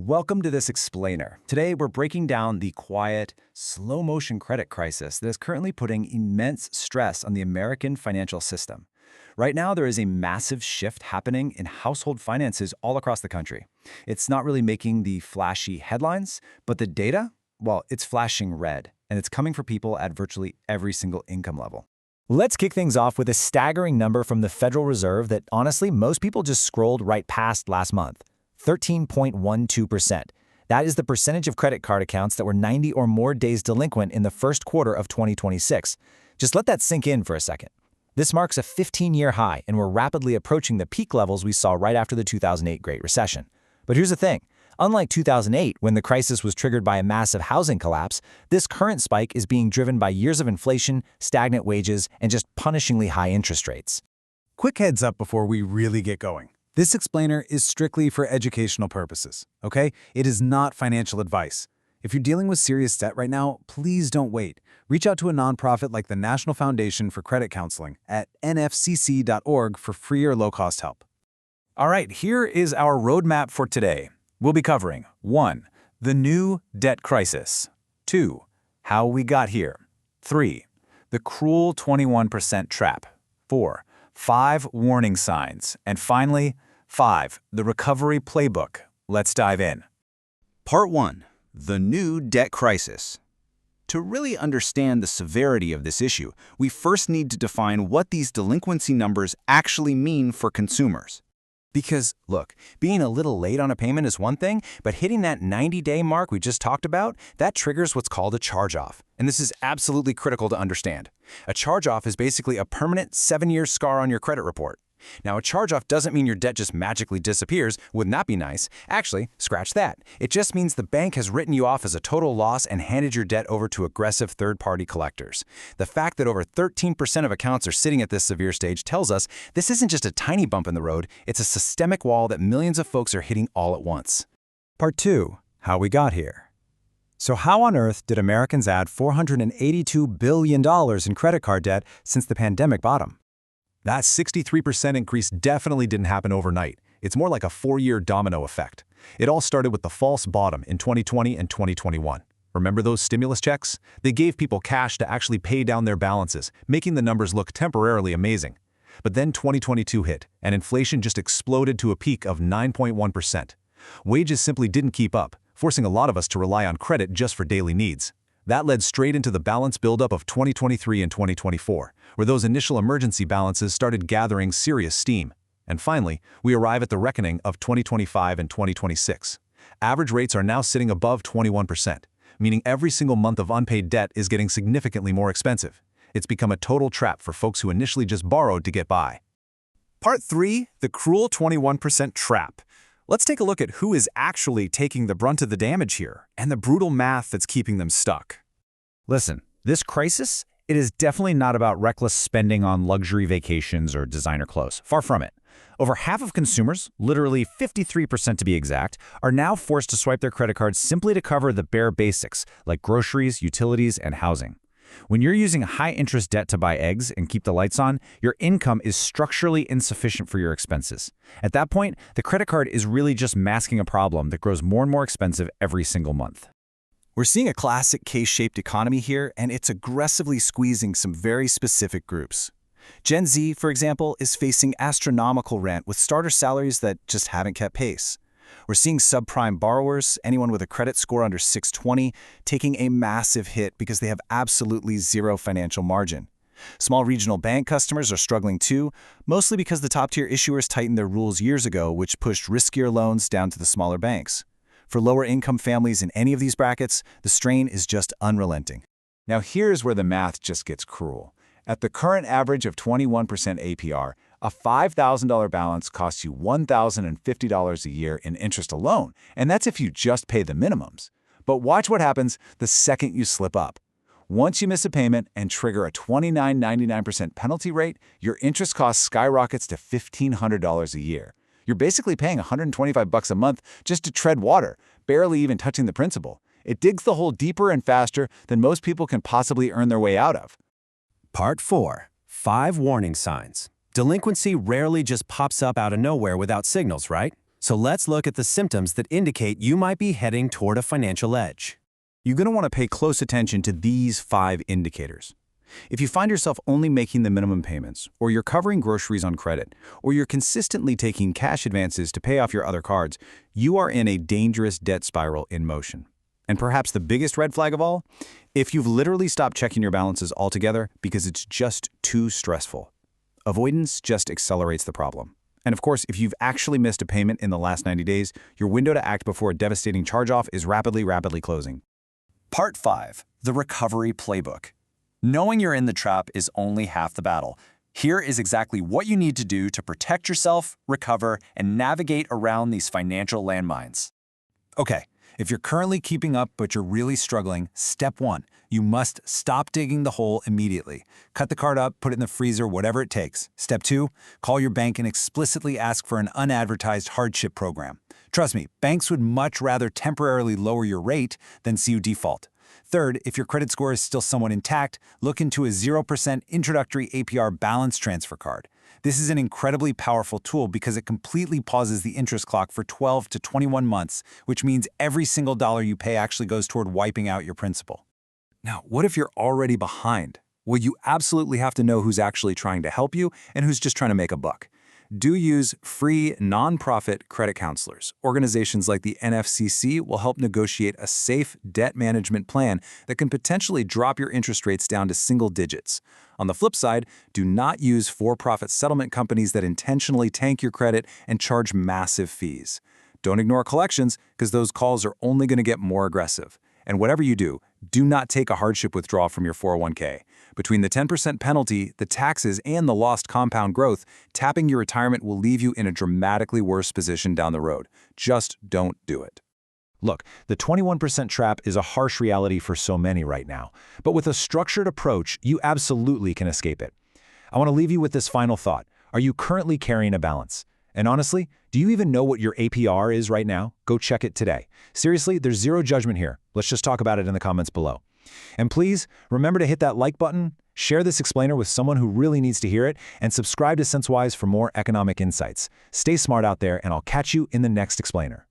Welcome to this explainer. Today, we're breaking down the quiet, slow-motion credit crisis that is currently putting immense stress on the American financial system. Right now, there is a massive shift happening in household finances all across the country. It's not really making the flashy headlines, but the data, well, it's flashing red, and it's coming for people at virtually every single income level. Let's kick things off with a staggering number from the Federal Reserve that honestly most people just scrolled right past last month. 13.12%. That is the percentage of credit card accounts that were 90 or more days delinquent in the first quarter of 2026. Just let that sink in for a second. This marks a 15-year high, and we're rapidly approaching the peak levels we saw right after the 2008 Great Recession. But here's the thing. Unlike 2008, when the crisis was triggered by a massive housing collapse, this current spike is being driven by years of inflation, stagnant wages, and just punishingly high interest rates. Quick heads up before we really get going. This explainer is strictly for educational purposes, okay? It is not financial advice. If you're dealing with serious debt right now, please don't wait. Reach out to a nonprofit like the National Foundation for Credit Counseling at nfcc.org for free or low-cost help. All right, here is our roadmap for today. We'll be covering 1. The new debt crisis. 2. How we got here. 3. The cruel 21% trap. 4. 5 warning signs. And finally, 5. The recovery playbook. Let's dive in. Part 1. The new debt crisis. To really understand the severity of this issue, we first need to define what these delinquency numbers actually mean for consumers. Because, look, being a little late on a payment is one thing, but hitting that 90-day mark we just talked about, that triggers what's called a charge-off. And this is absolutely critical to understand. A charge-off is basically a permanent 7-year scar on your credit report. Now, a charge-off doesn't mean your debt just magically disappears. Wouldn't that be nice? Actually, scratch that. It just means the bank has written you off as a total loss and handed your debt over to aggressive third-party collectors. The fact that over 13% of accounts are sitting at this severe stage tells us this isn't just a tiny bump in the road, it's a systemic wall that millions of folks are hitting all at once. Part 2. How we got here. So how on earth did Americans add $482 billion in credit card debt since the pandemic bottom? That 63% increase definitely didn't happen overnight. It's more like a 4-year domino effect. It all started with the false bottom in 2020 and 2021. Remember those stimulus checks? They gave people cash to actually pay down their balances, making the numbers look temporarily amazing. But then 2022 hit, and inflation just exploded to a peak of 9.1%. Wages simply didn't keep up, forcing a lot of us to rely on credit just for daily needs. That led straight into the balance buildup of 2023 and 2024, where those initial emergency balances started gathering serious steam. And finally, we arrive at the reckoning of 2025 and 2026. Average rates are now sitting above 21%, meaning every single month of unpaid debt is getting significantly more expensive. It's become a total trap for folks who initially just borrowed to get by. Part 3. The cruel 21% trap. Let's take a look at who is actually taking the brunt of the damage here and the brutal math that's keeping them stuck. Listen, this crisis, it is definitely not about reckless spending on luxury vacations or designer clothes. Far from it. Over half of consumers, literally 53% to be exact, are now forced to swipe their credit cards simply to cover the bare basics like groceries, utilities, and housing. When you're using high-interest debt to buy eggs and keep the lights on, your income is structurally insufficient for your expenses. At that point, the credit card is really just masking a problem that grows more and more expensive every single month. We're seeing a classic K-shaped economy here, and it's aggressively squeezing some very specific groups. Gen Z, for example, is facing astronomical rent with starter salaries that just haven't kept pace. We're seeing subprime borrowers, anyone with a credit score under 620, taking a massive hit because they have absolutely zero financial margin. Small regional bank customers are struggling too, mostly because the top-tier issuers tightened their rules years ago, which pushed riskier loans down to the smaller banks. For lower-income families in any of these brackets, the strain is just unrelenting. Now here's where the math just gets cruel. At the current average of 21% APR, a $5,000 balance costs you $1,050 a year in interest alone, and that's if you just pay the minimums. But watch what happens the second you slip up. Once you miss a payment and trigger a 29.99% penalty rate, your interest cost skyrockets to $1,500 a year. You're basically paying $125 a month just to tread water, barely even touching the principal. It digs the hole deeper and faster than most people can possibly earn their way out of. Part 4. 5 warning signs. Delinquency rarely just pops up out of nowhere without signals, right? So let's look at the symptoms that indicate you might be heading toward a financial edge. You're going to want to pay close attention to these 5 indicators. If you find yourself only making the minimum payments, or you're covering groceries on credit, or you're consistently taking cash advances to pay off your other cards, you are in a dangerous debt spiral in motion. And perhaps the biggest red flag of all, if you've literally stopped checking your balances altogether because it's just too stressful. Avoidance just accelerates the problem. And of course, if you've actually missed a payment in the last 90 days, your window to act before a devastating charge-off is rapidly closing. Part 5. The Recovery Playbook. Knowing you're in the trap is only half the battle. Here is exactly what you need to do to protect yourself, recover, and navigate around these financial landmines. Okay, if you're currently keeping up but you're really struggling, step 1, you must stop digging the hole immediately. Cut the card up, put it in the freezer, whatever it takes. Step 2, call your bank and explicitly ask for an unadvertised hardship program. Trust me, banks would much rather temporarily lower your rate than see you default. Third, if your credit score is still somewhat intact, look into a 0% introductory APR balance transfer card. This is an incredibly powerful tool because it completely pauses the interest clock for 12 to 21 months, which means every single dollar you pay actually goes toward wiping out your principal. Now, what if you're already behind? Well, you absolutely have to know who's actually trying to help you and who's just trying to make a buck. Do use free, nonprofit credit counselors. Organizations like the NFCC will help negotiate a safe debt management plan that can potentially drop your interest rates down to single digits. On the flip side, do not use for-profit settlement companies that intentionally tank your credit and charge massive fees. Don't ignore collections, because those calls are only going to get more aggressive. And whatever you do not take a hardship withdrawal from your 401k. Between the 10% penalty, the taxes, and the lost compound growth, tapping your retirement will leave you in a dramatically worse position down the road. Just don't do it. Look, the 21% trap is a harsh reality for so many right now, but with a structured approach, you absolutely can escape it. I want to leave you with this final thought. Are you currently carrying a balance? And honestly, do you even know what your APR is right now? Go check it today. Seriously, there's zero judgment here. Let's just talk about it in the comments below. And please, remember to hit that like button, share this explainer with someone who really needs to hear it, and subscribe to SenseWise for more economic insights. Stay smart out there, and I'll catch you in the next explainer.